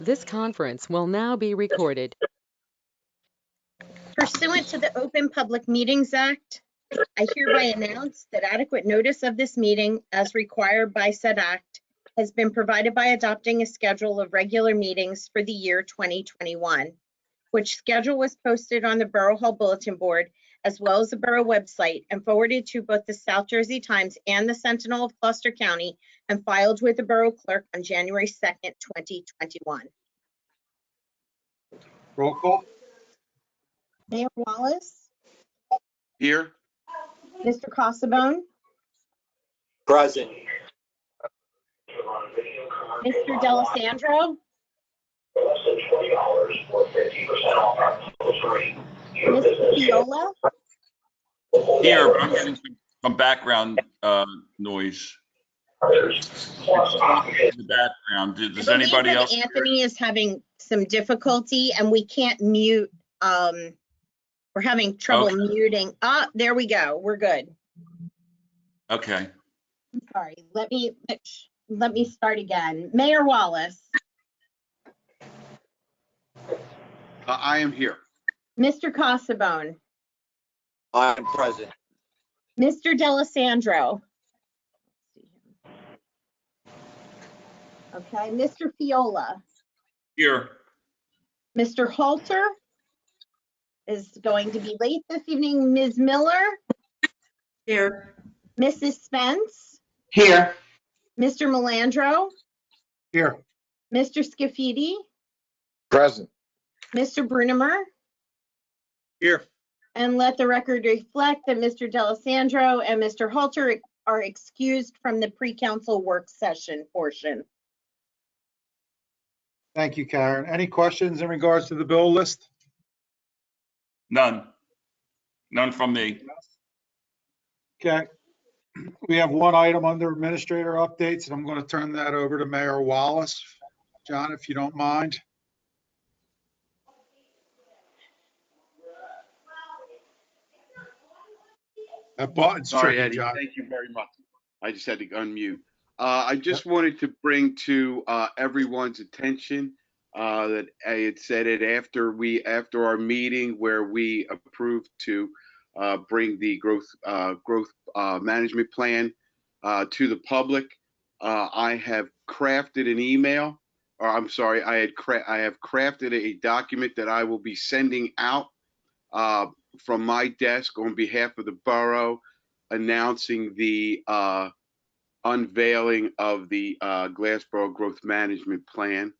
This conference will now be recorded. Pursuant to the Open Public Meetings Act, I hereby announce that adequate notice of this meeting, as required by said act, has been provided by adopting a schedule of regular meetings for the year 2021, which schedule was posted on the Borough Hall Bulletin Board, as well as the Borough website, and forwarded to both the South Jersey Times and the Sentinel of Gloucester County, and filed with the Borough Clerk on January 2nd, 2021. Roll call. Mayor Wallace, Here. Mr. Cassabone, Present. Mr. D'Alessandro, Ms. Fiola, Here, but I'm getting some background noise. In the background. Does I believe anybody that else? Anthony is having some difficulty and we can't mute. We're having trouble Okay. muting. Ah, there we go. We're good. Okay. Sorry. Let me start again. Mayor Wallace, I am here. Mr. Cassabone, I'm present. Mr. D'Alessandro. Okay, Mr. Fiola, Here. Mr. Halter is going to be late this evening. Ms. Miller, Here. Mrs. Spence, Here. Mr. Melandro, Here. Mr. Scafidi, Present. Mr. Brunimer, Here. and let the record reflect that Mr. D'Alessandro and Mr. Halter are excused from the pre-council work session portion. Thank you, Karen. Any questions in regards to the bill list? None. None from me. Okay. We have one item under administrator updates, and I'm going to turn that over to Mayor Wallace. John, if you don't mind. That button's Sorry, tricky, Eddie. John. Thank you very much. I just had to unmute. I just wanted to bring to everyone's attention that I had said it after our meeting where we approved to bring the growth management plan to the public. I have crafted an email, or I'm sorry, I have crafted a document that I will be sending out from my desk on behalf of the borough, announcing the unveiling of the Glassboro Growth Management Plan.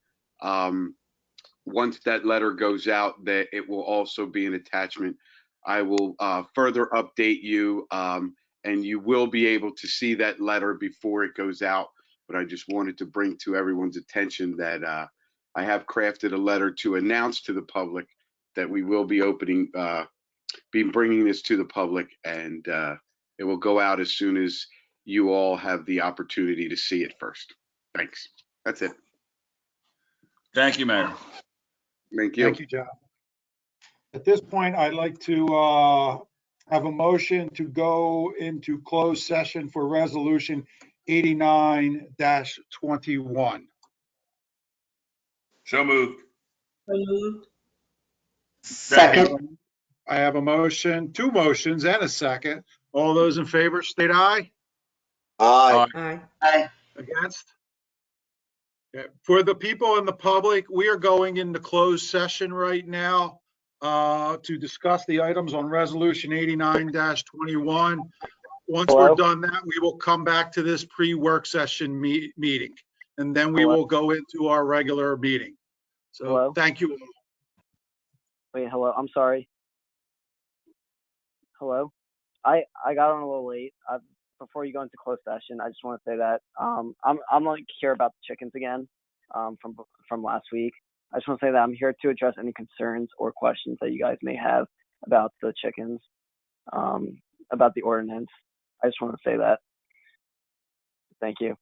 Once that letter goes out, that it will also be an attachment. I will further update you, and you will be able to see that letter before it goes out. But I just wanted to bring to everyone's attention that I have crafted a letter to announce to the public that we will be bringing this to the public, and it will go out as soon as you all have the opportunity to see it first. Thanks. That's it. Thank you, Mayor. Thank you. Thank you, John. At this point, I'd like to have a motion to go into closed session for resolution 89-21. So moved. Moved. Second. I have a motion, two motions and a second. All those in favor state aye. Aye. Aye. Aye. Against? Okay. For the people in the public, we are going into closed session right now to discuss the items on resolution 89-21. Once we're done that, we will come back to this pre-work session meeting, and then we will go into our regular meeting. So thank you. Wait, hello. I'm sorry. Hello. I got on a little late. Before you go into closed session, I just want to say that I'm like here about the chickens again from last week. I just want to say that I'm here to address any concerns or questions that you guys may have about the chickens, about the ordinance. I just want to say that. Thank you.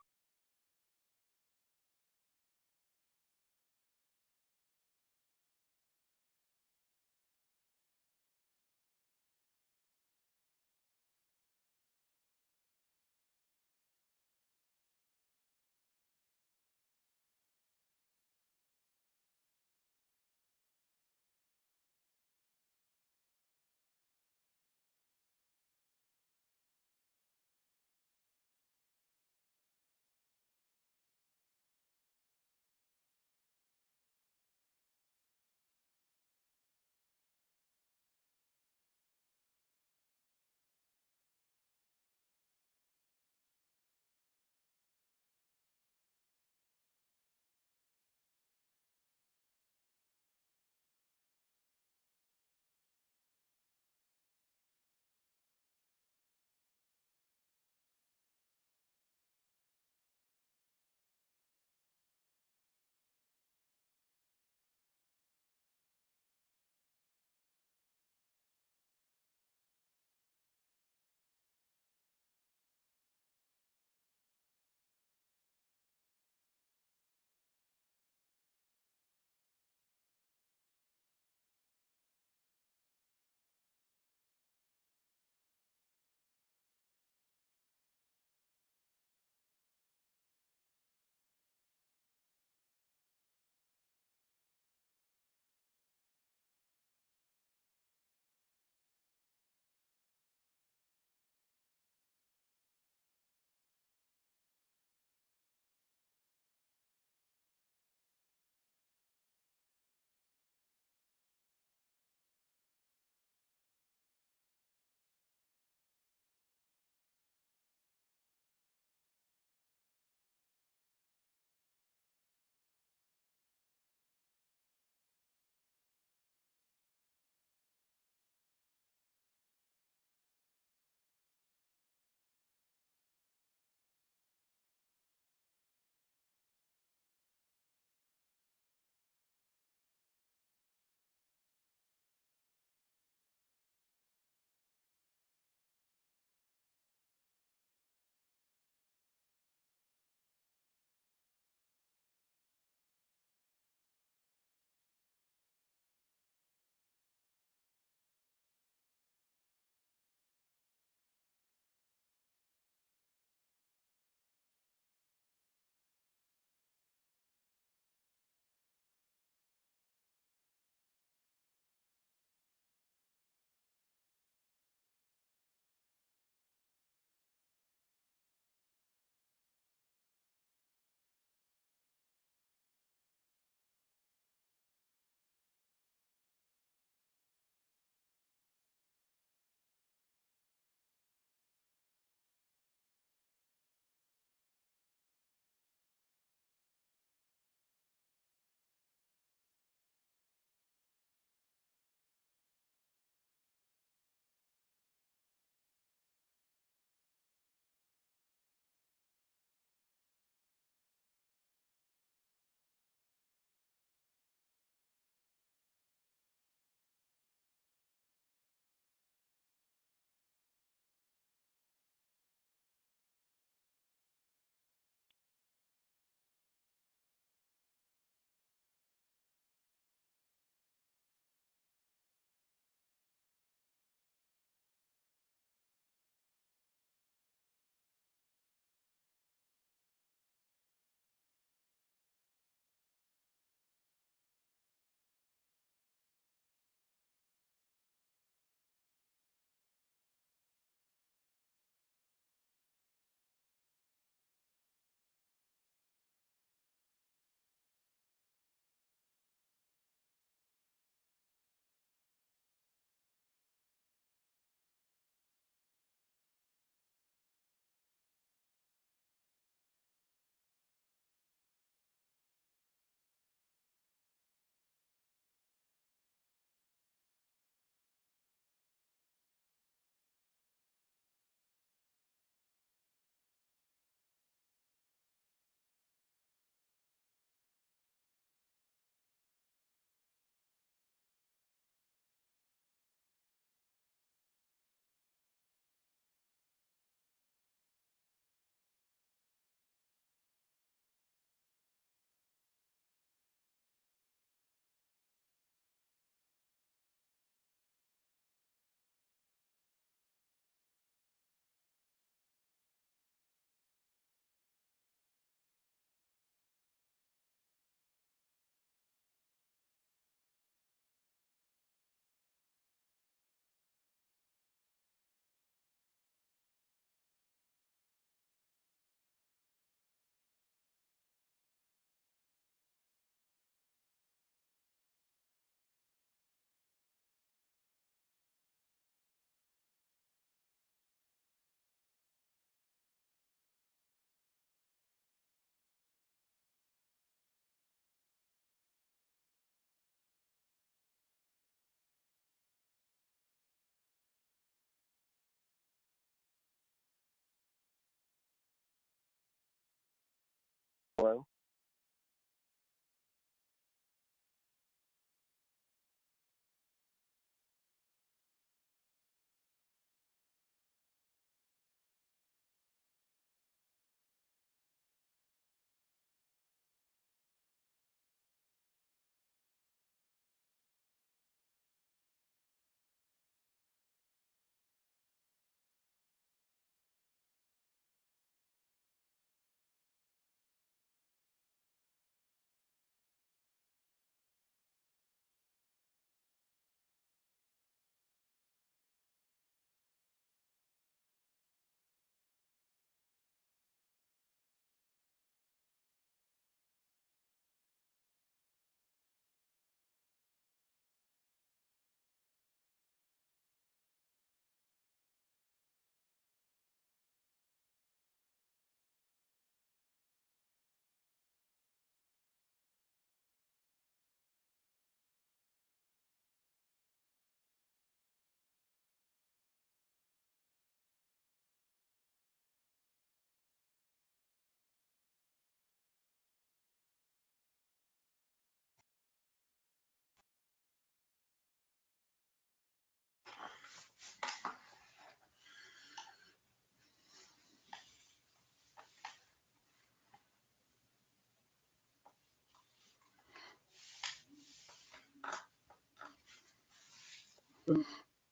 Hello?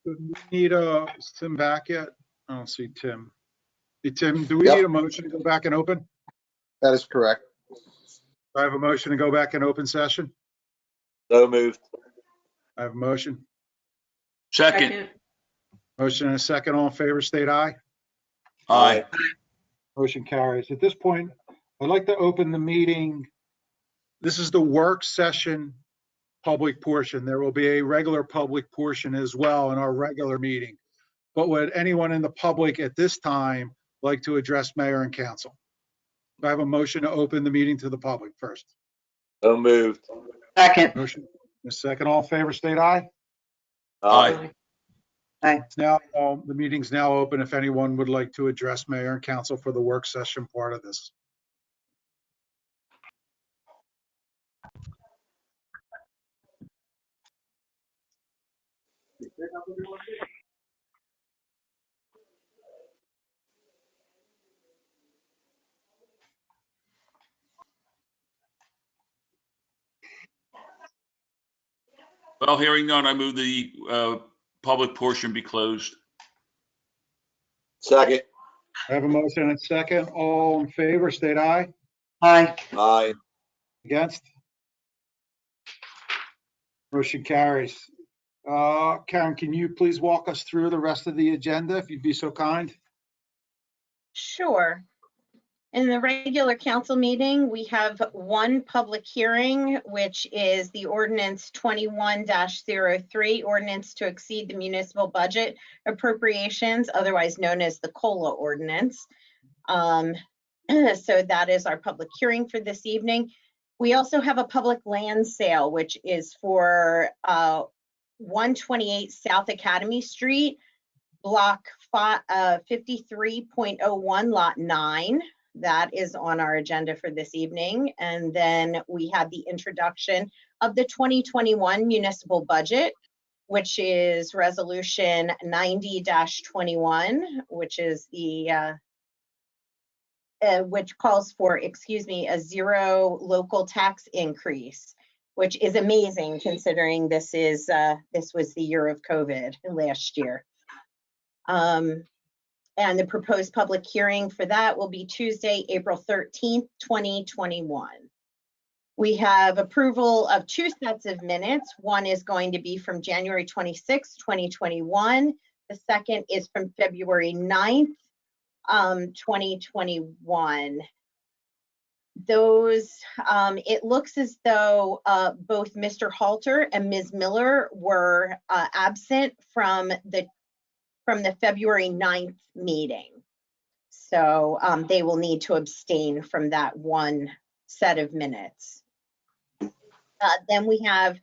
Do we need Tim back yet? I don't see Tim. Hey, Tim, do we Yep. need a motion to go back and open? That is correct. I have a motion to go back in open session. So moved. I have a motion. Second. Motion and a second. All in favor, state aye. Aye. Motion carries. At this point, I'd like to open the meeting. This is the work session public portion. There will be a regular public portion as well in our regular meeting. But would anyone in the public at this time like to address mayor and council? I have a motion to open the meeting to the public first. So moved. Second. Motion, a second. All in favor, state aye. Aye. It's now, the meeting's now open if anyone would like to address mayor and council for the work session part of this. Well, hearing none, I move the public portion be closed. Second. I have a motion and a second. All in favor, state aye. Aye. Aye. Against? Motion carries. Karen, can you please walk us through the rest of the agenda, if you'd be so kind? Sure. In the regular council meeting, we have one public hearing, which is the ordinance 21-03, ordinance to exceed the municipal budget appropriations, otherwise known as the COLA ordinance. So that is our public hearing for this evening. We also have a public land sale, which is for 128 South Academy Street, block 53.01, lot 9. That is on our agenda for this evening. And then we have the introduction of the 2021 municipal budget, which is resolution 90-21, which is the which calls for, a zero local tax increase, which is amazing considering this was the year of COVID last year. And the proposed public hearing for that will be Tuesday, April 13th, 2021. We have approval of 2 sets of minutes. One is going to be from January 26th, 2021. The second is from February 9th, 2021. Those, it looks as though both Mr. Halter and Ms. Miller were absent from the February 9th meeting. So they will need to abstain from that one set of minutes. Then we have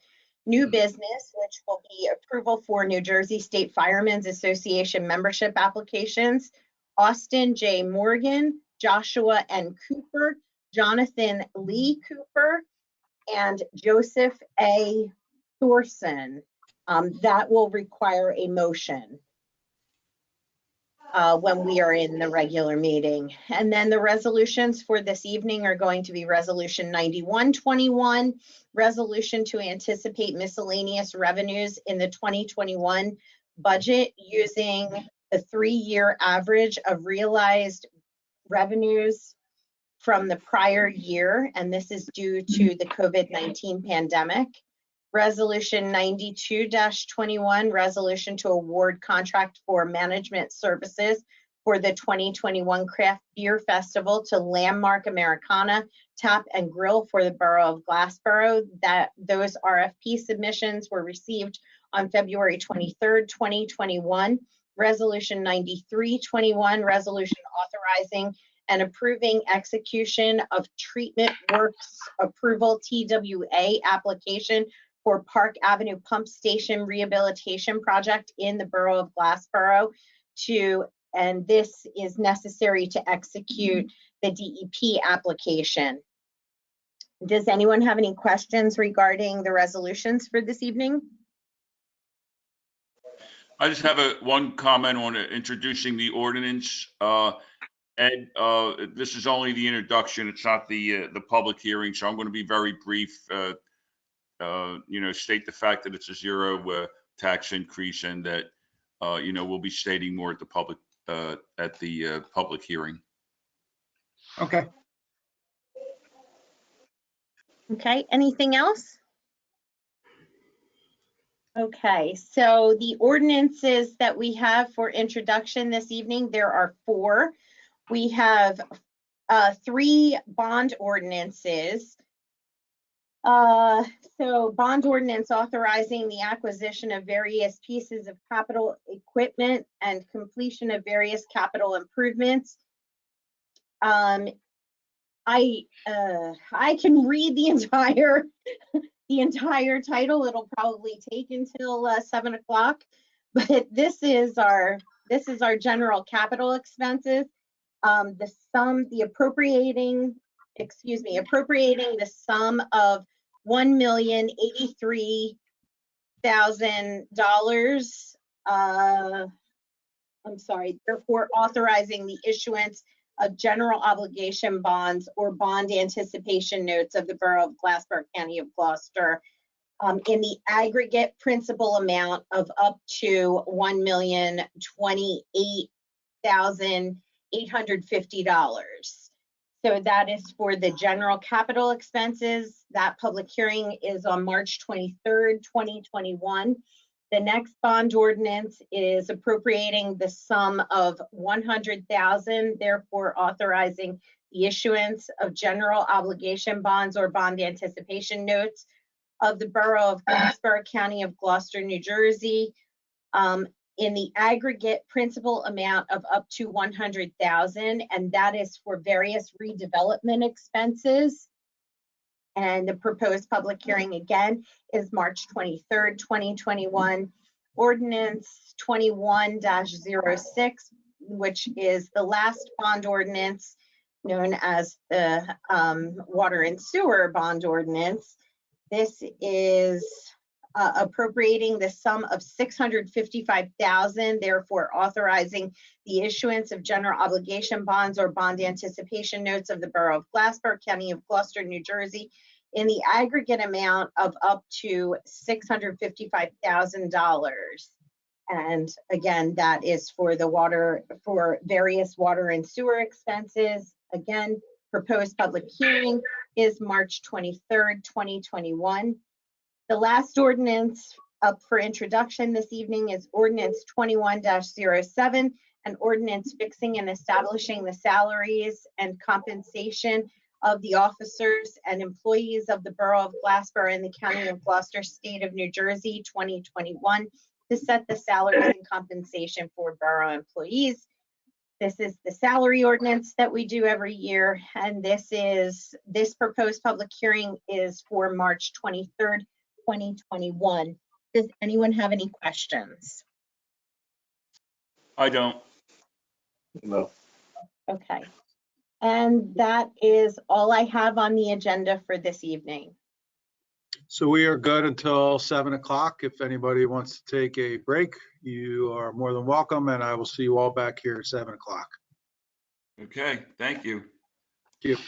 new business, which will be approval for New Jersey State Firemen's Association membership applications. Austin J. Morgan, Joshua N. Cooper, Jonathan Lee Cooper and Joseph A. Thorson. That will require a motion when we are in the regular meeting. And then the resolutions for this evening are going to be Resolution 9121, resolution to anticipate miscellaneous revenues in the 2021 budget using the 3-year average of realized revenues from the prior year, and this is due to the COVID-19 pandemic. Resolution 92-21, resolution to award contract for management services for the 2021 Craft Beer Festival to Landmark Americana Tap and Grill for the Borough of Glassboro. Those RFP submissions were received on February 23rd, 2021. Resolution 93-21, resolution authorizing and approving execution of Treatment Works Approval TWA application for Park Avenue Pump Station Rehabilitation Project in the Borough of Glassboro and this is necessary to execute the DEP application. Does anyone have any questions regarding the resolutions for this evening? I just have one comment on introducing the ordinance. Ed, this is only the introduction. It's not the public hearing, so I'm going to be very brief. State the fact that it's a zero tax increase and that, we'll be stating more at the public hearing. Okay. Okay, anything else? Okay, so the ordinances that we have for introduction this evening, there are 4. We have 3 bond ordinances. So bond ordinance authorizing the acquisition of various pieces of capital equipment and completion of various capital improvements. I can read the entire title. It'll probably take until 7 o'clock, but this is our general capital expenses. Appropriating the sum of $1,083,000. Therefore authorizing the issuance of general obligation bonds or bond anticipation notes of the Borough of Glassboro, County of Gloucester, in the aggregate principal amount of up to $1,028,850. So that is for the general capital expenses. That public hearing is on March 23rd, 2021. The next bond ordinance is appropriating the sum of $100,000, therefore authorizing the issuance of general obligation bonds or bond anticipation notes of the Borough of Glassboro, County of Gloucester, New Jersey, in the aggregate principal amount of up to $100,000, and that is for various redevelopment expenses. And the proposed public hearing again is March 23rd, 2021. Ordinance 21-06, which is the last bond ordinance known as the Water and Sewer Bond Ordinance. This is appropriating the sum of $655,000, therefore authorizing the issuance of general obligation bonds or bond anticipation notes of the Borough of Glassboro, County of Gloucester, New Jersey, in the aggregate amount of up to $655,000. And again, that is for various water and sewer expenses. Again, proposed public hearing is March 23rd, 2021. The last ordinance up for introduction this evening is Ordinance 21-07, an ordinance fixing and establishing the salaries and compensation of the officers and employees of the Borough of Glassboro in the County of Gloucester, State of New Jersey, 2021, to set the salaries and compensation for borough employees. This is the salary ordinance that we do every year, and this proposed public hearing is for March 23rd, 2021. Does anyone have any questions? I don't. No. Okay. And that is all I have on the agenda for this evening. So we are good until 7 o'clock. If anybody wants to take a break, you are more than welcome, and I will see you all back here at 7 o'clock. Okay, thank you. Thank you.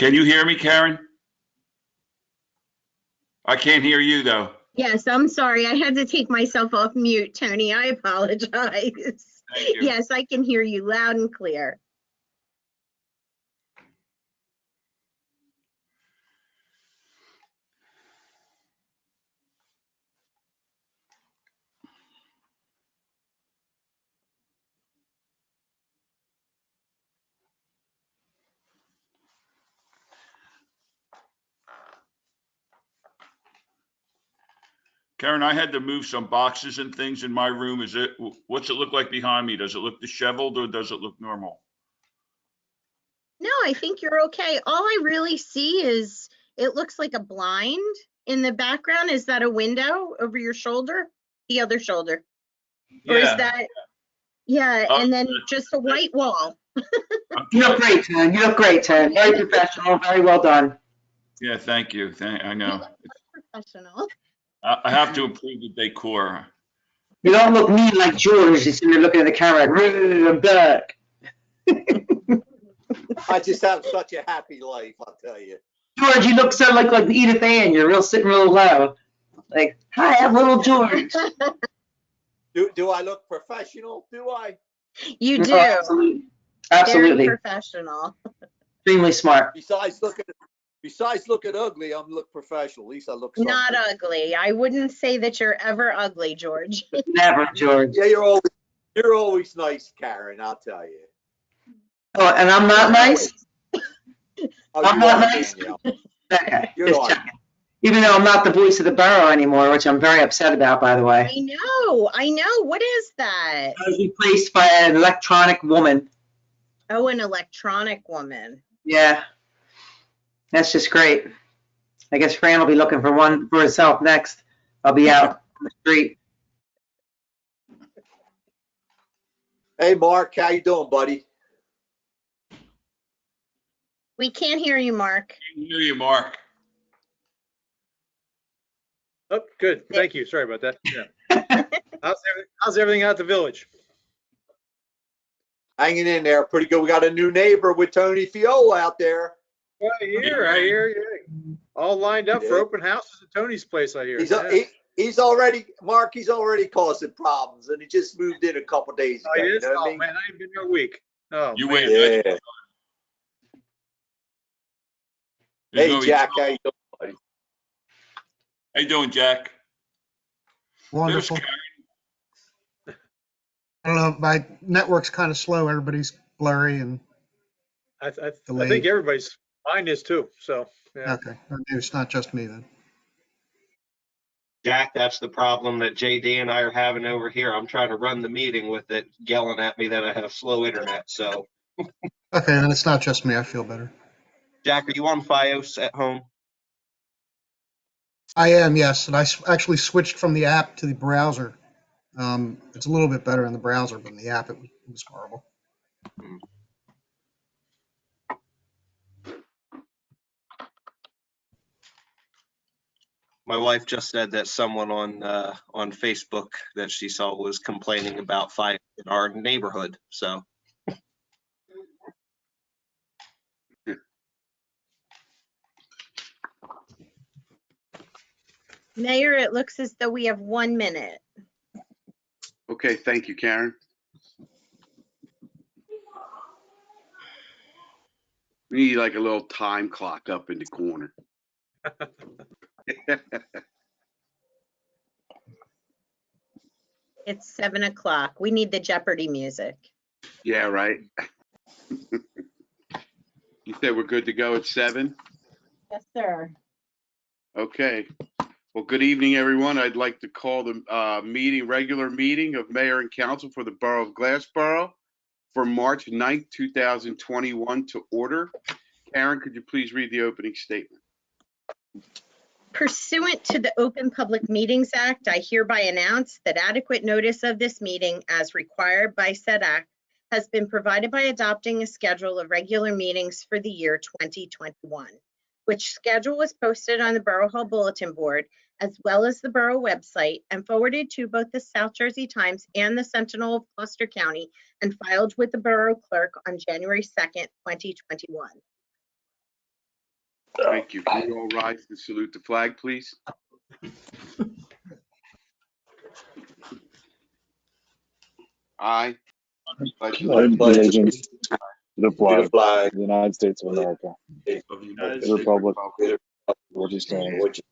Can you hear me, Karen? I can't hear you, though. Yes, I'm sorry. I had to take myself off mute, Tony. I apologize. Thank you. Yes, I can hear you loud and clear. Karen, I had to move some boxes and things in my room. What's it look like behind me? Does it look disheveled or does it look normal? No, I think you're okay. All I really see is it looks like a blind in the background. Is that a window over your shoulder? The other shoulder? Or is that, yeah, and then just a white wall. You look great, Tony. You look great, Tony. Very professional, very well done. Yeah, thank you. I know. Professional. I have to improve the decor. You don't look mean like George is sitting there looking at the camera like, I'm back. I just have such a happy life, I'll tell you. George, you look so like Edith Ann. You're sitting real low. Like, hi, I'm little George. Do I look professional? Do I? You do. Oh, absolutely. Absolutely. Very professional. Extremely smart. Besides looking ugly, I'm look professional. At least I look something. Not ugly. I wouldn't say that you're ever ugly, George. Never, George. Yeah, you're always nice, Karen, I'll tell you. Oh, and I'm not nice? Oh, I'm you not are, nice? Danielle. Okay, You just are. checking. Even though I'm not the voice of the borough anymore, which I'm very upset about, by the way. I know. What is that? I was replaced by an electronic woman. Oh, an electronic woman. Yeah. That's just great. I guess Fran will be looking for one for herself next. I'll be out on the street. Hey, Mark, how you doing, buddy? We can't hear you, Mark. I can hear you, Mark. Oh, good. Thank you. Sorry about that. Yeah. How's everything out at the village? Hanging in there, pretty good. We got a new neighbor with Tony Fiola out there. I hear. Yeah. All lined up for open houses at Tony's place, I hear. He's already, Mark, he's already causing problems, and he just moved in a couple days ago. Oh, he is? You know what I Oh, mean? man, I ain't been here a week. Oh, You man. wait. Yeah. There's Hey, gonna be Jack, trouble. how you doing, buddy? How you doing, Jack? Wonderful. There's Karen. I don't know, my network's kind of slow. Everybody's blurry and I think delayed. everybody's, mine is too. So, yeah. Okay, maybe it's not just me then. Jack, that's the problem that JD and I are having over here. I'm trying to run the meeting with it yelling at me that I have slow internet. So, Okay, then it's not just me. I feel better. Jack, are you on Fios at home? I am, yes, and I actually switched from the app to the browser. It's a little bit better in the browser, but in the app it was horrible. My wife just said that someone on Facebook that she saw was complaining about Fios in our neighborhood. So, Mayor, it looks as though we have 1 minute. Okay, thank you, Karen. We need like a little time clock up in the corner. It's 7 o'clock. We need the Jeopardy music. Yeah, right. You said we're good to go at 7? Yes, sir. Okay. Well, good evening, everyone. I'd like to call the regular meeting of Mayor and Council for the Borough of Glassboro for March 9th, 2021 to order. Karen, could you please read the opening statement? Pursuant to the Open Public Meetings Act, I hereby announce that adequate notice of this meeting, as required by said act, has been provided by adopting a schedule of regular meetings for the year 2021, which schedule was posted on the Borough Hall Bulletin Board, as well as the Borough website, and forwarded to both the South Jersey Times and the Sentinel of Gloucester County, and filed with the Borough Clerk on January 2nd, 2021. Thank you. Can we all rise to salute the flag, please? I pledge allegiance to the To flag the flag of the United States of America, of the United the States republic Republic, which is stands, which is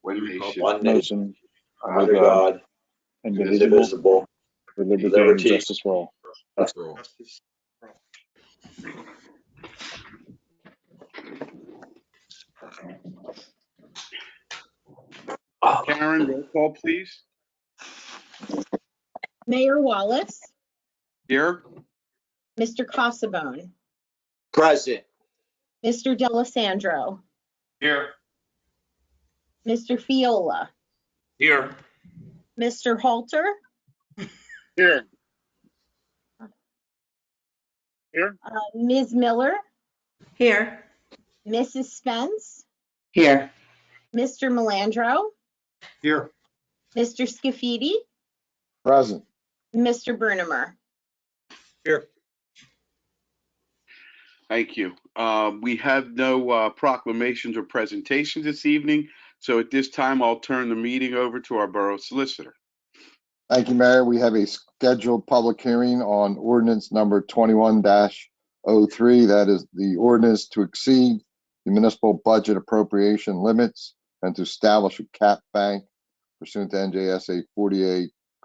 one nation, one nation, nation, under under God, God, indivisible, indivisible, with liberty and liberty. justice for all. Karen, roll call, please. Mayor Wallace, Here. Mr. Cassabone, Present. Mr. Delisandro, Here. Mr. Fiola, Here. Mr. Halter, Here. Here. Ms. Miller, Here. Mrs. Spence, Here. Mr. Melandro, Here. Mr. Scafidi, Present. Mr. Brunemer. Here. Thank you. We have no proclamations or presentations this evening. So at this time, I'll turn the meeting over to our Borough Solicitor. Thank you, Mayor. We have a scheduled public hearing on ordinance number 21-03. That is the ordinance to exceed the municipal budget appropriation limits and to establish a cap bank pursuant to NJSA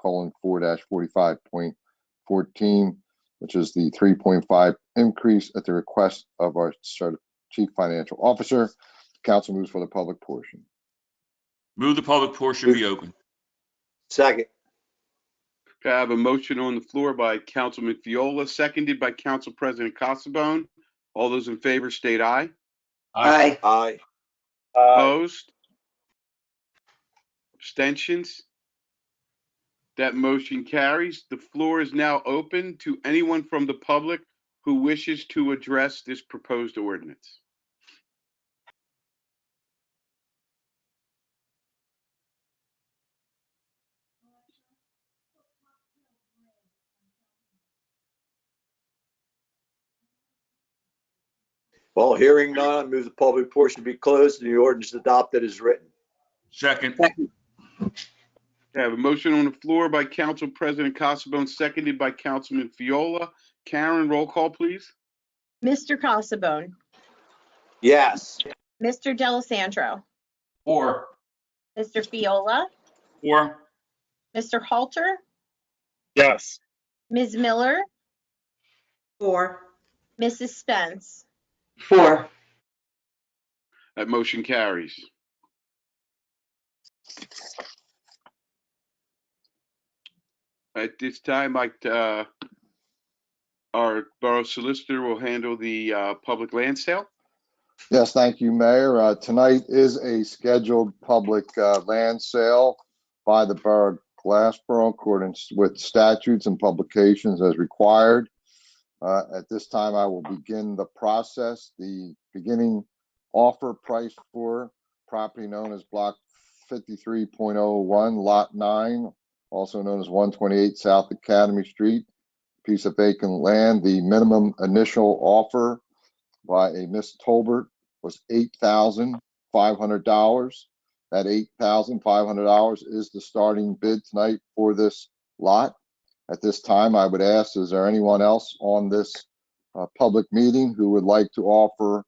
48:4-45.14, which is the 3.5 increase at the request of our Chief Financial Officer. Council moves for the public portion. Move the public portion be open. Second. Okay, I have a motion on the floor by Councilman Fiola, seconded by Council President Cassabone. All those in favor state aye. Aye. Aye. Opposed? Abstentions? That motion carries. The floor is now open to anyone from the public who wishes to address this proposed ordinance. Well, hearing none, I move the public portion be closed and the ordinance adopted as written. Second. I have a motion on the floor by Council President Cassabone, seconded by Councilman Fiola. Karen, roll call, please. Mr. Cassabone, Yes. Mr. Delisandro, 4. Mr. Fiola, 4. Mr. Halter, Yes. Ms. Miller, 4. Mrs. Spence. 4. That motion carries. At this time, our Borough Solicitor will handle the public land sale. Yes, thank you, Mayor. Tonight is a scheduled public land sale by the Borough of Glassboro in accordance with statutes and publications as required. At this time, I will begin the process. The beginning offer price for property known as Block 53.01, Lot 9, also known as 128 South Academy Street, piece of vacant land. The minimum initial offer by a Miss Tolbert was $8,500. That $8,500 is the starting bid tonight for this lot. At this time, I would ask, is there anyone else on this public meeting who would like to offer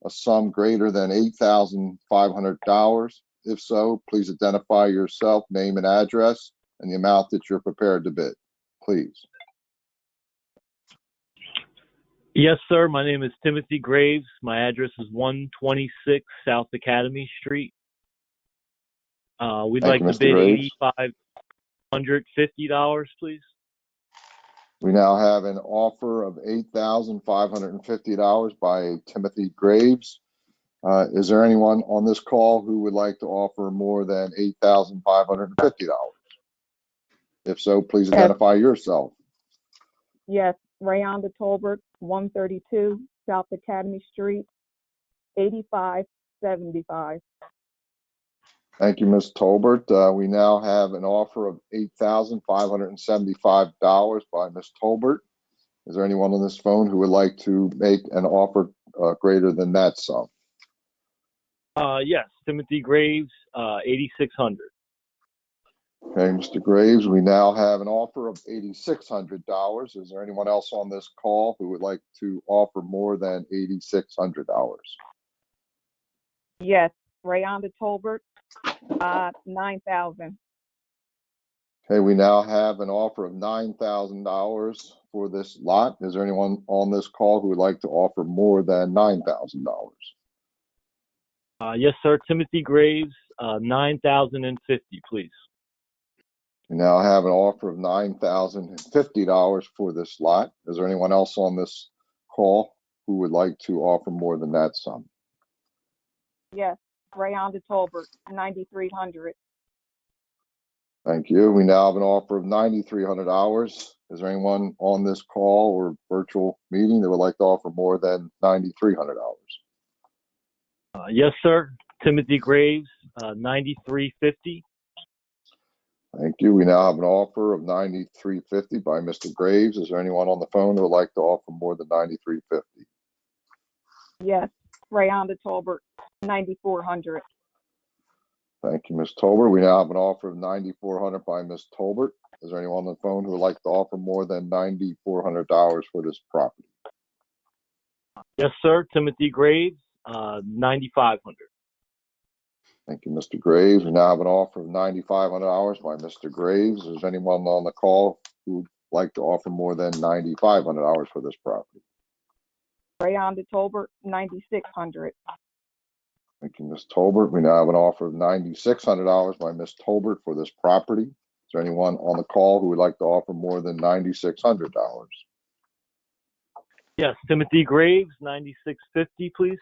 a sum greater than $8,500? If so, please identify yourself, name and address, and the amount that you're prepared to bid, please. Yes, sir. My name is Timothy Graves. My address is 126 South Academy Street. We'd like to bid $8,550, please. We now have an offer of $8,550 by Timothy Graves. Is there anyone on this call who would like to offer more than $8,550? If so, please identify yourself. Yes, Rayonda Tolbert, 132 South Academy Street, 8575. Thank you, Ms. Tolbert. We now have an offer of $8,575 by Ms. Tolbert. Is there anyone on this phone who would like to make an offer greater than that sum? Yes, Timothy Graves, 8,600. Okay, Mr. Graves, we now have an offer of $8,600. Is there anyone else on this call who would like to offer more than $8,600? Yes, Rayonda Tolbert, 9,000. Okay, we now have an offer of $9,000 for this lot. Is there anyone on this call who would like to offer more than $9,000? Yes, sir, Timothy Graves, 9,050, please. We now have an offer of $9,050 for this lot. Is there anyone else on this call who would like to offer more than that sum? Yes, Rayonda Tolbert, 9,300. Thank you. We now have an offer of $9,300. Is there anyone on this call or virtual meeting that would like to offer more than $9,300? Yes, sir, Timothy Graves, 9,350. Thank you. We now have an offer of $9,350 by Mr. Graves. Is there anyone on the phone who would like to offer more than $9,350? Yes, Rayonda Tolbert, 9,400. Thank you, Ms. Tolbert. We now have an offer of $9,400 by Ms. Tolbert. Is there anyone on the phone who would like to offer more than $9,400 for this property? Yes, sir, Timothy Graves, 9,500. Thank you, Mr. Graves. We now have an offer of $9,500 by Mr. Graves. Is there anyone on the call who would like to offer more than $9,500 for this property? Rayonda Tolbert, 9,600. Thank you, Ms. Tolbert. We now have an offer of $9,600 by Ms. Tolbert for this property. Is there anyone on the call who would like to offer more than $9,600? Yes, Timothy Graves, 9,650, please.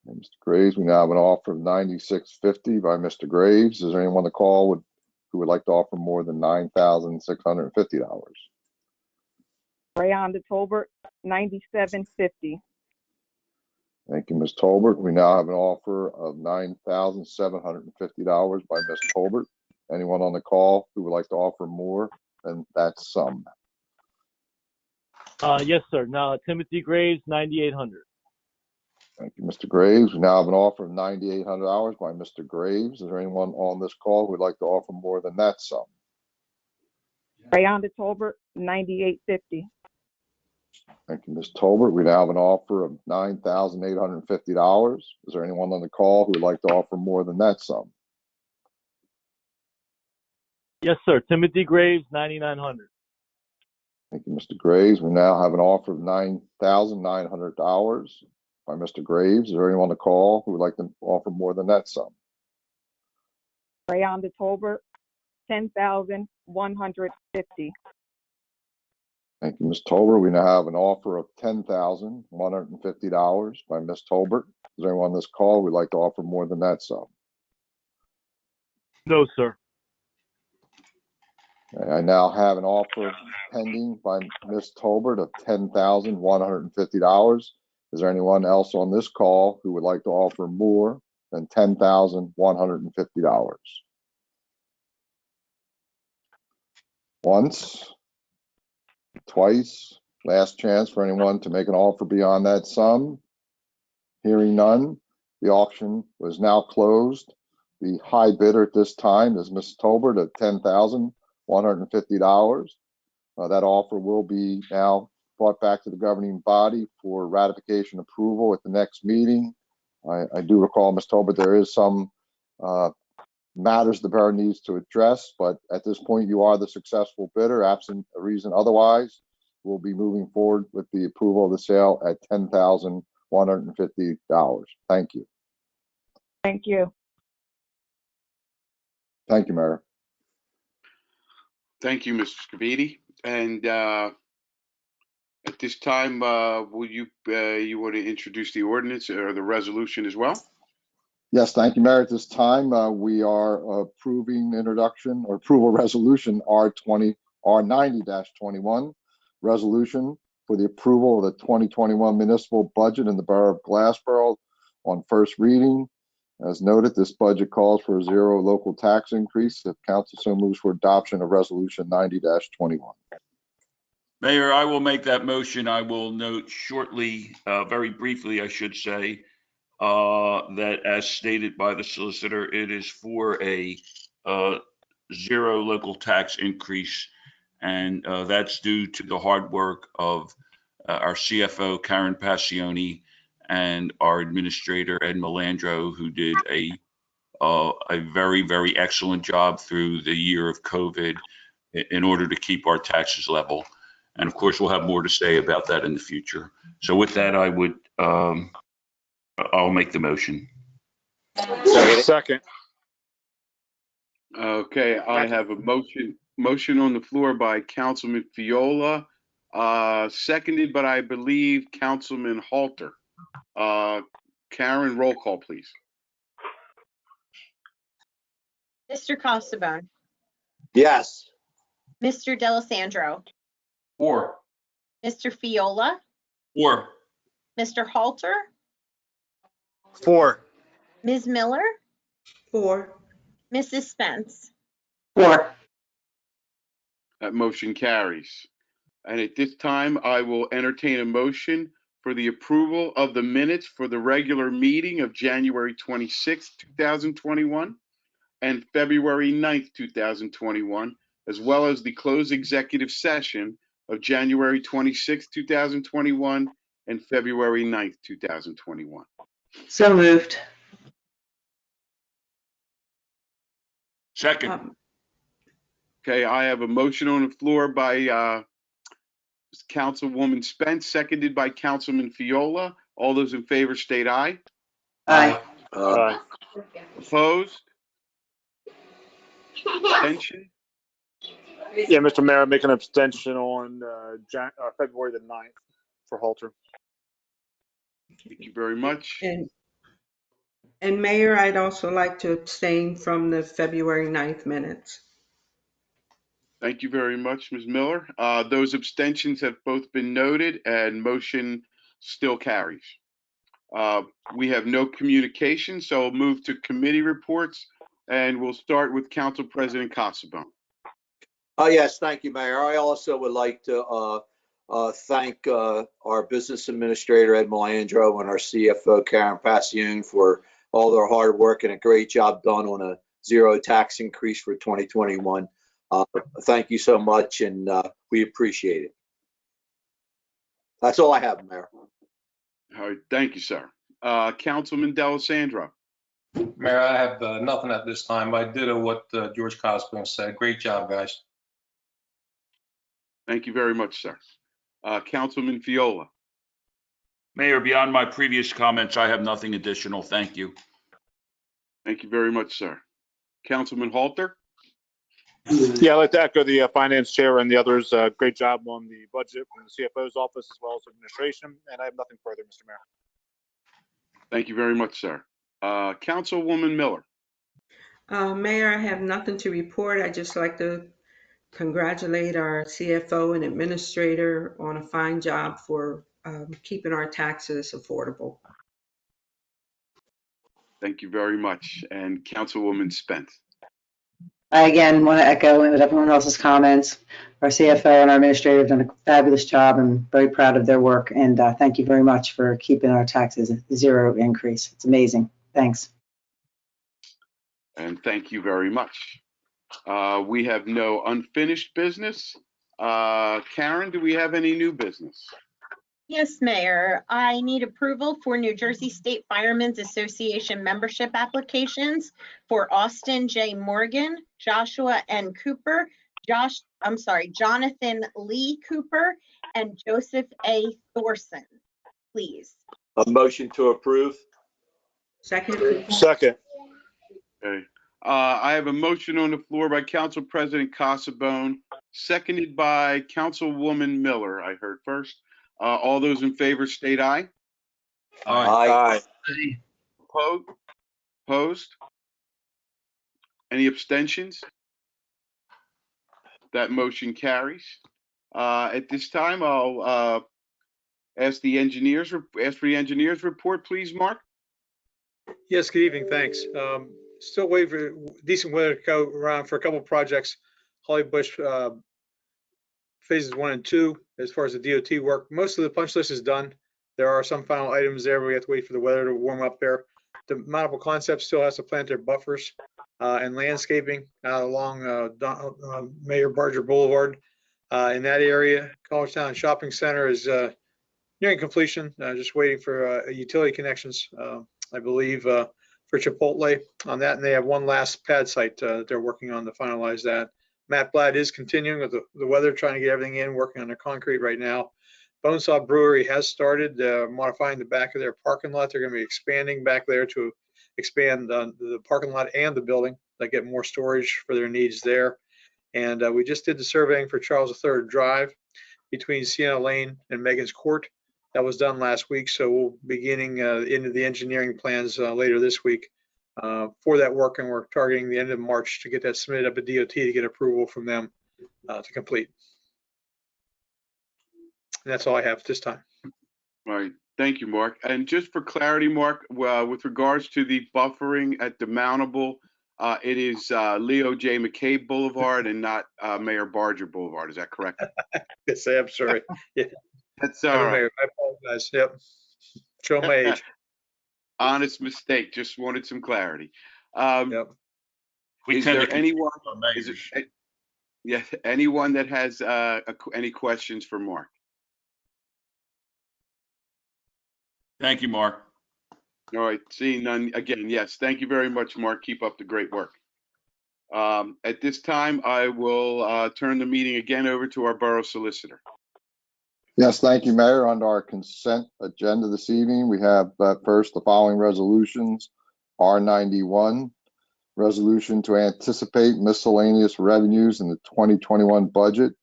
And Mr. Graves, we now have an offer of $9,650 by Mr. Graves. Is there anyone on the call who would like to offer more than $9,650? Rayonda Tolbert, 9,750. Thank you, Ms. Tolbert. We now have an offer of $9,750 by Ms. Tolbert. Anyone on the call who would like to offer more than that sum? Yes, sir. Now, Timothy Graves, 9,800. Thank you, Mr. Graves. We now have an offer of $9,800 by Mr. Graves. Is there anyone on this call who would like to offer more than that sum? Rayonda Tolbert, 9,850. Thank you, Ms. Tolbert. We now have an offer of $9,850. Is there anyone on the call who would like to offer more than that sum? Yes, sir, Timothy Graves, 9,900. Thank you, Mr. Graves. We now have an offer of $9,900 by Mr. Graves. Is there anyone on the call who would like to offer more than that sum? Rayonda Tolbert, 10,150. Thank you, Ms. Tolbert. We now have an offer of $10,150 by Ms. Tolbert. Is there anyone on this call who would like to offer more than that sum? No, sir. I now have an offer pending by Ms. Tolbert of $10,150. Is there anyone else on this call who would like to offer more than $10,150? Once, twice, last chance for anyone to make an offer beyond that sum. Hearing none, the auction was now closed. The high bidder at this time is Ms. Tolbert at $10,150. That offer will be now brought back to the governing body for ratification approval at the next meeting. I do recall, Ms. Tolbert, there is some matters the borough needs to address, but at this point, you are the successful bidder. Absent a reason otherwise, we'll be moving forward with the approval of the sale at $10,150. Thank you. Thank you. Thank you, Mayor. Thank you, Mr. Scavidi. And at this time, will you want to introduce the ordinance or the resolution as well? Yes, thank you, Mayor. At this time, we are approving introduction or approval resolution R90-21, resolution for the approval of the 2021 municipal budget in the Borough of Glassboro on first reading. As noted, this budget calls for a 0 local tax increase. If council so moves for adoption of resolution 90-21. Mayor, I will make that motion. I will note shortly, very briefly, I should say, that as stated by the solicitor, it is for a zero local tax increase. And that's due to the hard work of our CFO, Karen Passioni, and our administrator, Ed Melandro, who did a very, very excellent job through the year of COVID in order to keep our taxes level. And of course, we'll have more to say about that in the future. So with that, I would, I'll make the motion. Second. Okay, I have a motion on the floor by Councilman Fiola, seconded, but I believe Councilman Halter. Karen, roll call, please. Mr. Costabone, Yes. Mr. D'Alessandro, 4. Mr. Fiola, 4. Mr. Halter, 4. Ms. Miller, 4. Mrs. Spence. 4. That motion carries. And at this time, I will entertain a motion for the approval of the minutes for the regular meeting of January 26, 2021 and February 9th, 2021, as well as the closed executive session of January 26, 2021 and February 9th, 2021. So moved. Second. Okay, I have a motion on the floor by Councilwoman Spence, seconded by Councilman Fiola. All those in favor state aye. Aye. Aye. Opposed? Abstention? Yeah, Mr. Mayor, make an abstention on February the 9th for Halter. Thank you very much. And Mayor, I'd also like to abstain from the February 9th minutes. Thank you very much, Ms. Miller. Those abstentions have both been noted and motion still carries. We have no communication, so we'll move to committee reports, and we'll start with Council President Costabone. Oh, yes, thank you, Mayor. I also would like to thank our business administrator, Ed Melandro, and our CFO, Karen Passione, for all their hard work and a great job done on a zero tax increase for 2021. Thank you so much, and we appreciate it. That's all I have, Mayor. All right, thank you, sir. Councilman D'Alessandro. Mayor, I have nothing at this time. I did what George Costabone said. Great job, guys. Thank you very much, sir. Councilman Fiola. Mayor, beyond my previous comments, I have nothing additional. Thank you. Thank you very much, sir. Councilman Halter. Yeah, I'd like to echo the finance chair and the others. Great job on the budget from the CFO's office as well as administration. And I have nothing further, Mr. Mayor. Thank you very much, sir. Councilwoman Miller. Mayor, I have nothing to report. I'd just like to congratulate our CFO and administrator on a fine job for keeping our taxes affordable. Thank you very much. And Councilwoman Spence. I again want to echo with everyone else's comments. Our CFO and our administrator have done a fabulous job. I'm very proud of their work, and thank you very much for keeping our taxes zero increase. It's amazing. Thanks. And thank you very much. We have no unfinished business. Karen, do we have any new business? Yes, Mayor. I need approval for New Jersey State Firemen's Association membership applications for Austin J. Morgan, Joshua N. Cooper, Jonathan Lee Cooper, and Joseph A. Thorson, please. A motion to approve. Second. Second. Okay. I have a motion on the floor by Council President Costabone, seconded by Councilwoman Miller. I heard first. All those in favor state aye. Aye. Opposed? Any abstentions? That motion carries. At this time, I'll ask for the engineers report, please, Mark. Yes, good evening. Thanks. Still waiting for decent weather to go around for a couple of projects. Holly Bush phases 1 and 2, as far as the DOT work. Most of the punch list is done. There are some final items there, but we have to wait for the weather to warm up there. The Municipal Concept still has to plant their buffers and landscaping along Mayor Barger Boulevard. In that area, College Town Shopping Center is nearing completion, just waiting for utility connections, I believe, for Chipotle on that. And they have one last pad site they're working on to finalize that. Matt Blatt is continuing with the weather, trying to get everything in, working on their concrete right now. Bonesaw Brewery has started modifying the back of their parking lot. They're going to be expanding back there to expand the parking lot and the building. They get more storage for their needs there. And we just did the surveying for Charles III Drive between Sienna Lane and Megan's Court. That was done last week, so we'll be beginning into the engineering plans later this week for that work, and we're targeting the end of March to get that submitted up at DOT to get approval from them to complete. And that's all I have at this time. All right. Thank you, Mark. And just for clarity, Mark, with regards to the buffering at the Mountable, it is Leo J. McCabe Boulevard and not Mayor Barger Boulevard. Is that correct? Yes, I'm sorry. Yeah. That's all right. I apologize. Yep. Show my age. Honest mistake. Just wanted some clarity. Yep. Is there anyone? Yeah, anyone that has any questions for Mark? Thank you, Mark. All right, seeing none, again, yes, thank you very much, Mark. Keep up the great work. At this time, I will turn the meeting again over to our Borough Solicitor. Yes, thank you, Mayor. Under our consent agenda this evening, we have first the following resolutions. R91, resolution to anticipate miscellaneous revenues in the 2021 budget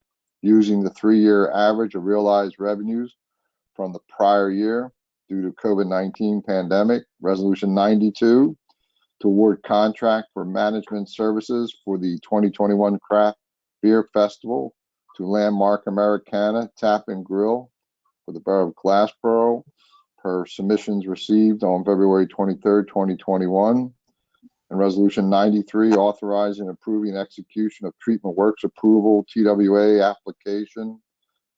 using the 3-year average of realized revenues from the prior year due to COVID-19 pandemic. Resolution 92, to award contract for management services for the 2021 Craft Beer Festival to Landmark Americana Tap and Grill for the Borough of Glassboro per submissions received on February 23rd, 2021. And Resolution 93, authorizing and approving execution of treatment works approval TWA application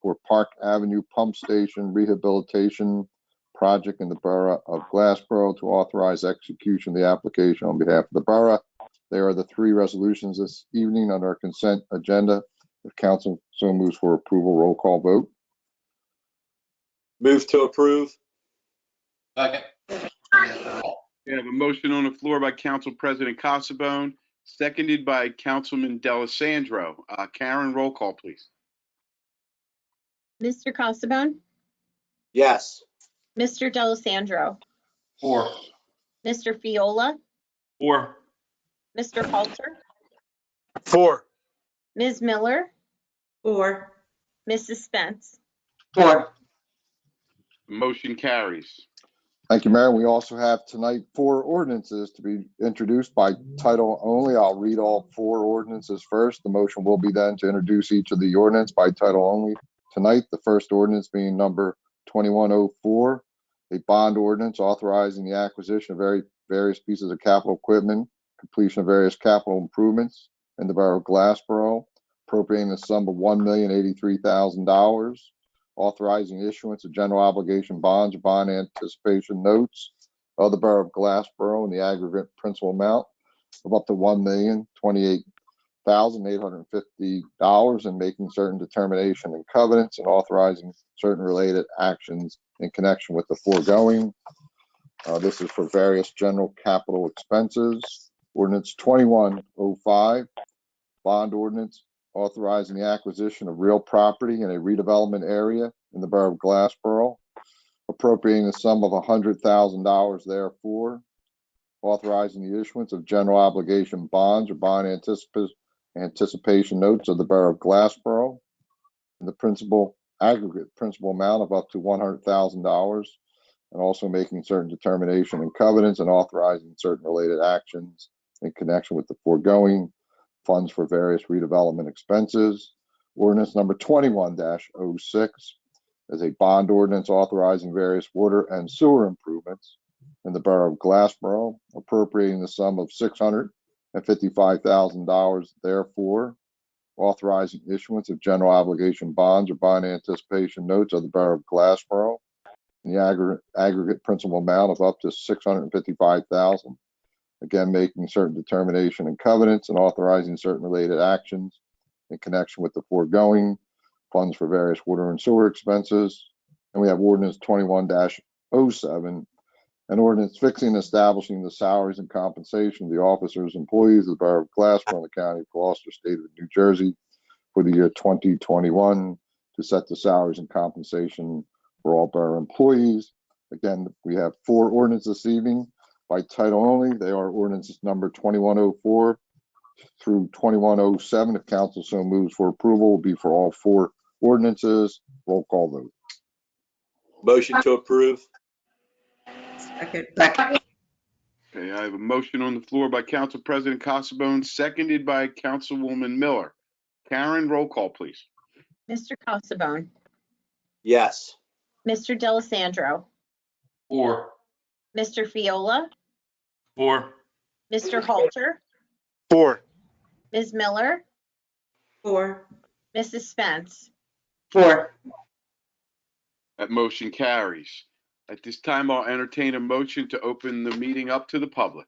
for Park Avenue Pump Station Rehabilitation Project in the Borough of Glassboro to authorize execution of the application on behalf of the borough. There are the 3 resolutions this evening under our consent agenda. If council so moves for approval, roll call vote. Move to approve. Second. We have a motion on the floor by Council President Casabone, seconded by Councilman D'Alessandro. Karen, roll call, please. Mr. Casabone, Yes. Mr. D'Alessandro, 4. Mr. Fiola, 4. Mr. Halter, 4. Ms. Miller, 4, Mrs. Spence. 4. Motion carries. Thank you, Mayor. We also have tonight 4 ordinances to be introduced by title only. I'll read all 4 ordinances first. The motion will be then to introduce each of the ordinance by title only tonight. The first ordinance being number 2104, a bond ordinance authorizing the acquisition of various pieces of capital equipment, completion of various capital improvements in the Borough of Glassboro, appropriating the sum of $1,083,000, authorizing the issuance of general obligation bonds or bond anticipation notes of the Borough of Glassboro in the aggregate principal amount of up to $1,028,850 and making certain determination and covenants and authorizing certain related actions in connection with the foregoing. This is for various general capital expenses. Ordinance 2105, bond ordinance authorizing the acquisition of real property in a redevelopment area in the Borough of Glassboro, appropriating the sum of $100,000 therefore, authorizing the issuance of general obligation bonds or bond anticipation notes of the Borough of Glassboro in the aggregate principal amount of up to $100,000, and also making certain determination and covenants and authorizing certain related actions in connection with the foregoing. Funds for various redevelopment expenses. Ordinance number 21-06 is a bond ordinance authorizing various water and sewer improvements in the Borough of Glassboro, appropriating the sum of $655,000 therefore, authorizing issuance of general obligation bonds or bond anticipation notes of the Borough of Glassboro in the aggregate principal amount of up to $655,000. Again, making certain determination and covenants and authorizing certain related actions in connection with the foregoing, funds for various water and sewer expenses. And we have ordinance 21-07, an ordinance fixing and establishing the salaries and compensation of the officers, employees of the Borough of Glassboro, the County of Gloucester, State of New Jersey for the year 2021 to set the salaries and compensation for all borough employees. Again, we have 4 ordinances this evening by title only. They are ordinances number 2104 through 2107. If council so moves for approval, will be for all 4 ordinances. Roll call vote. Motion to approve. Second. Okay, I have a motion on the floor by Council President Casabone, seconded by Councilwoman Miller. Karen, roll call, please. Mr. Casabone, Yes. Mr. D'Alessandro, 4. Mr. Fiola, 4. Mr. Halter, 4. Ms. Miller, 4. Mrs. Spence. 4. That motion carries. At this time, I'll entertain a motion to open the meeting up to the public.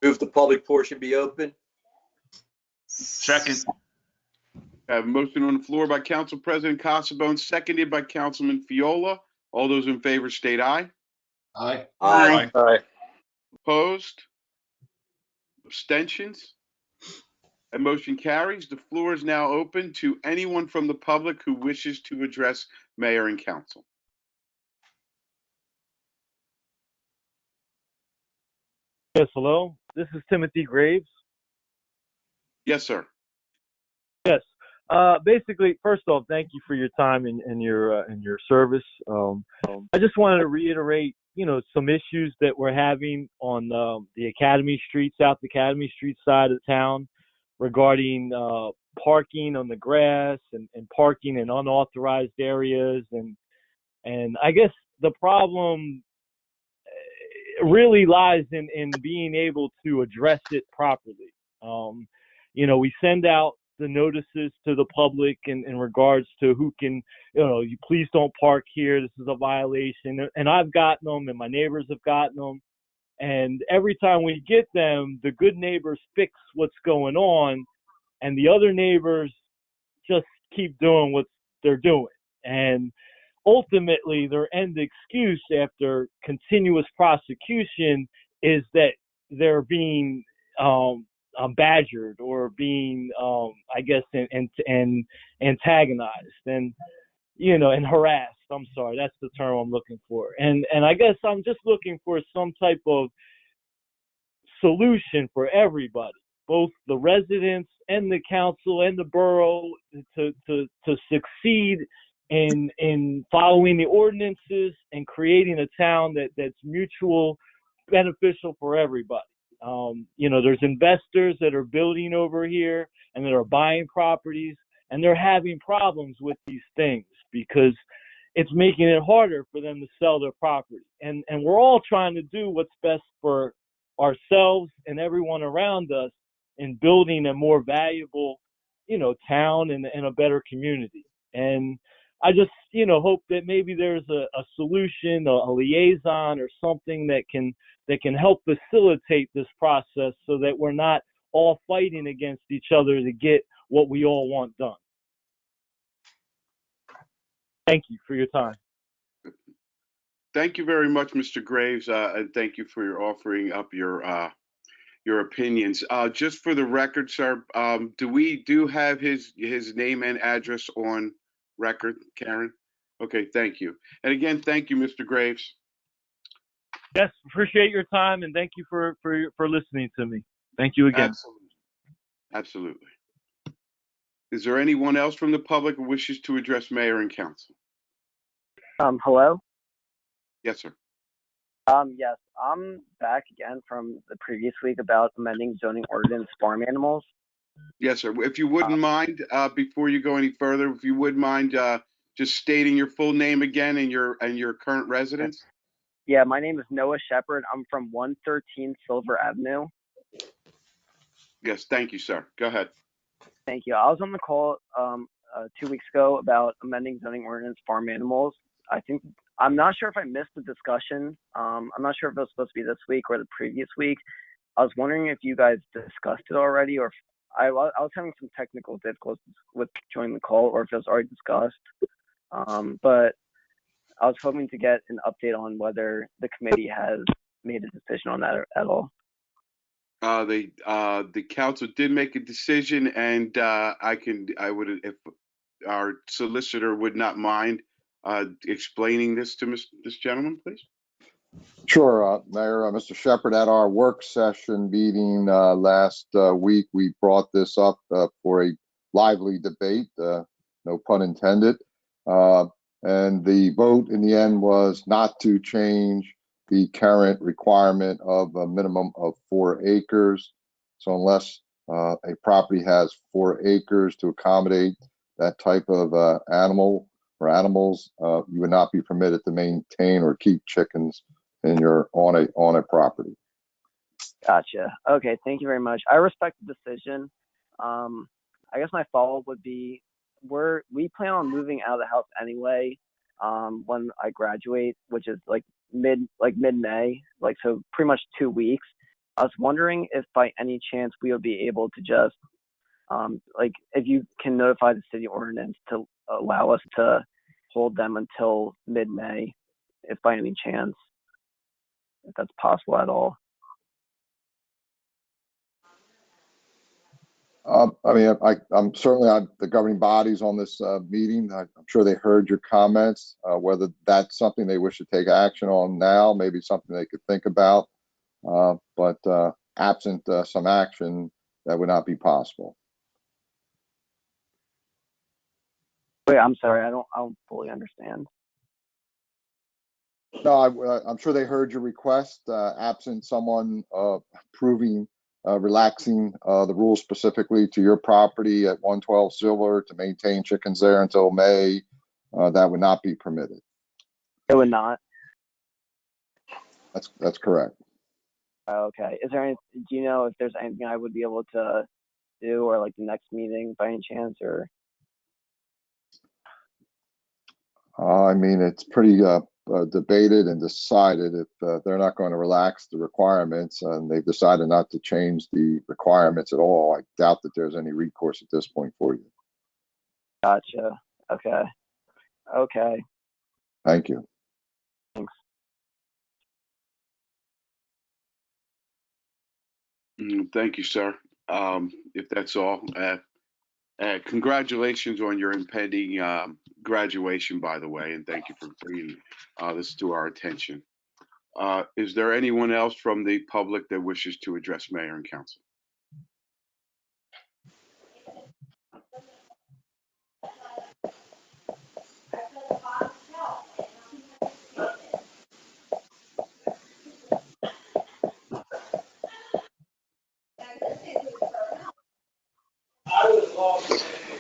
Move the public portion be open. Second. I have a motion on the floor by Council President Casabone, seconded by Councilman Fiola. All those in favor state aye. Aye. Aye. Aye. Opposed? Abstentions? That motion carries. The floor is now open to anyone from the public who wishes to address mayor and council. Yes, hello. This is Timothy Graves. Yes, sir. Yes. Basically, first off, thank you for your time and your service. I just wanted to reiterate, some issues that we're having on the Academy Street, South Academy Street side of town regarding parking on the grass and parking in unauthorized areas. And I guess the problem really lies in being able to address it properly. We send out the notices to the public in regards to who can, you please don't park here. This is a violation. And I've gotten them and my neighbors have gotten them. And every time we get them, the good neighbors fix what's going on and the other neighbors just keep doing what they're doing. And ultimately, their end excuse after continuous prosecution is that they're being badgered or being, I guess, and antagonized and harassed. I'm sorry, that's the term I'm looking for. And I guess I'm just looking for some type of solution for everybody, both the residents and the council and the borough, to succeed in following the ordinances and creating a town that's mutual beneficial for everybody. There's investors that are building over here and that are buying properties, and they're having problems with these things because it's making it harder for them to sell their property. And we're all trying to do what's best for ourselves and everyone around us in building a more valuable, town and a better community. And I just, hope that maybe there's a solution, a liaison or something that can help facilitate this process so that we're not all fighting against each other to get what we all want done. Thank you for your time. Thank you very much, Mr. Graves, and thank you for your offering up your opinions. Just for the record, sir, do we have his name and address on record, Karen? Okay, thank you. And again, thank you, Mr. Graves. Yes, appreciate your time and thank you for listening to me. Thank you again. Absolutely. Is there anyone else from the public who wishes to address mayor and council? Hello? Yes, sir. Yes, I'm back again from the previous week about amending zoning ordinance farm animals. Yes, sir. If you wouldn't mind, before you go any further, if you would mind just stating your full name again and your current residence. Yeah, my name is Noah Shepard. I'm from 113 Silver Avenue. Yes, thank you, sir. Go ahead. Thank you. I was on the call 2 weeks ago about amending zoning ordinance farm animals. I think, I'm not sure if I missed the discussion. I'm not sure if it was supposed to be this week or the previous week. I was wondering if you guys discussed it already, or if I was having some technical difficulties with joining the call, or if it was already discussed. But I was hoping to get an update on whether the committee has made a decision on that at all. The council did make a decision, and I would, if our solicitor would not mind explaining this to this gentleman, please. Sure, Mayor. Mr. Shepherd, at our work session meeting last week, we brought this up for a lively debate, no pun intended. And the vote in the end was not to change the current requirement of a minimum of 4 acres. So unless a property has 4 acres to accommodate that type of animal or animals, you would not be permitted to maintain or keep chickens in your on a property. Gotcha. Okay, thank you very much. I respect the decision. I guess my follow-up would be, we plan on moving out of the house anyway when I graduate, which is like mid-May, like so pretty much 2 weeks. I was wondering if by any chance we would be able to just like if you can notify the city ordinance to allow us to hold them until mid-May, if by any chance, if that's possible at all. I mean, I'm certainly the governing bodies on this meeting. I'm sure they heard your comments. Whether that's something they wish to take action on now, maybe something they could think about. But absent some action, that would not be possible. Wait, I'm sorry, I don't fully understand. No, I'm sure they heard your request. Absent someone approving, relaxing the rules specifically to your property at 112 Silver to maintain chickens there until May, that would not be permitted. It would not? That's correct. Okay. Is there do you know if there's anything I would be able to do, or like the next meeting by any chance, or? I mean, it's pretty debated and decided. If they're not going to relax the requirements and they've decided not to change the requirements at all, I doubt that there's any recourse at this point for you. Gotcha. Okay. Okay. Thank you. Thanks. Thank you, sir. If that's all, congratulations on your impending graduation, by the way, and thank you for bringing this to our attention. Is there anyone else from the public that wishes to address mayor and council?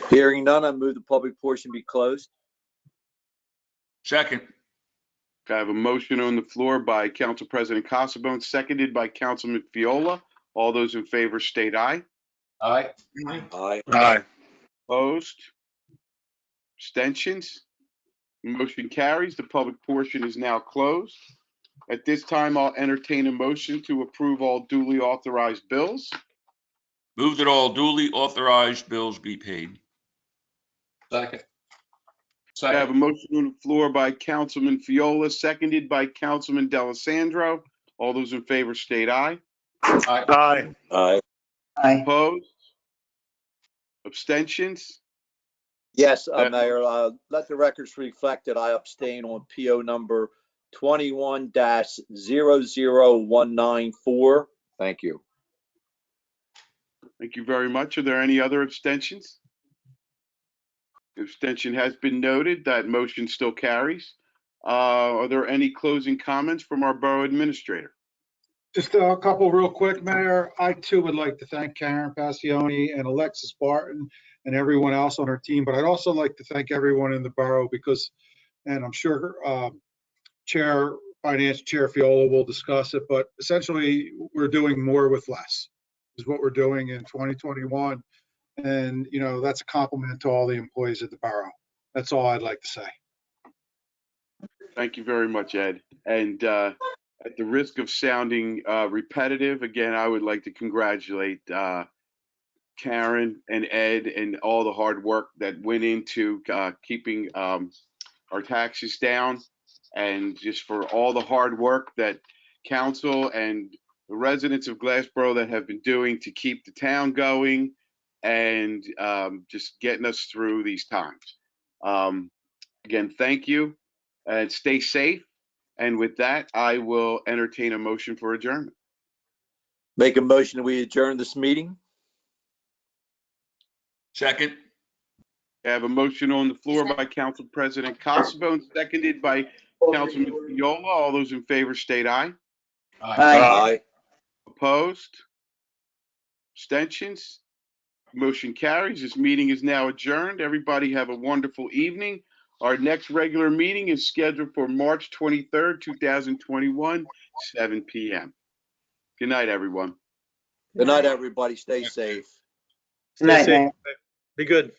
Hearing none, I move the public portion be closed. Second. I have a motion on the floor by Council President Casabone, seconded by Councilman Fiola. All those in favor state aye. Aye. Aye. Aye. Opposed? Abstentions? Motion carries. The public portion is now closed. At this time, I'll entertain a motion to approve all duly authorized bills. Move that all duly authorized bills be paid. Second. I have a motion on the floor by Councilman Fiola, seconded by Councilman D'Alessandro. All those in favor state aye. Aye. Aye. Aye. Aye. Opposed? Abstentions? Yes, Mayor, let the records reflect that I abstain on PO number 21-00194. Thank you. Thank you very much. Are there any other abstentions? Abstention has been noted. That motion still carries. Are there any closing comments from our borough administrator? Just a couple real quick, Mayor. I too would like to thank Karen Passione and Alexis Barton and everyone else on our team, but I'd also like to thank everyone in the borough because, and I'm sure Finance Chair Fiola will discuss it, but essentially we're doing more with less is what we're doing in 2021. And, you know, that's a compliment to all the employees at the borough. That's all I'd like to say. Thank you very much, Ed. And at the risk of sounding repetitive, again, I would like to congratulate Karen and Ed and all the hard work that went into keeping our taxes down, and just for all the hard work that council and the residents of Glassboro that have been doing to keep the town going and just getting us through these times. Again, thank you and stay safe. And with that, I will entertain a motion for adjournment. Make a motion that we adjourn this meeting. Second. I have a motion on the floor by Council President Cosmo and seconded by Councilman Viola. All those in favor state aye. Aye. Opposed? Abstentions? Motion carries. This meeting is now adjourned. Everybody have a wonderful evening. Our next regular meeting is scheduled for March 23rd, 2021, 7 p.m. Good night, everyone. Good night, everybody. Stay safe. Good night, Stay safe. Mayor. Be good.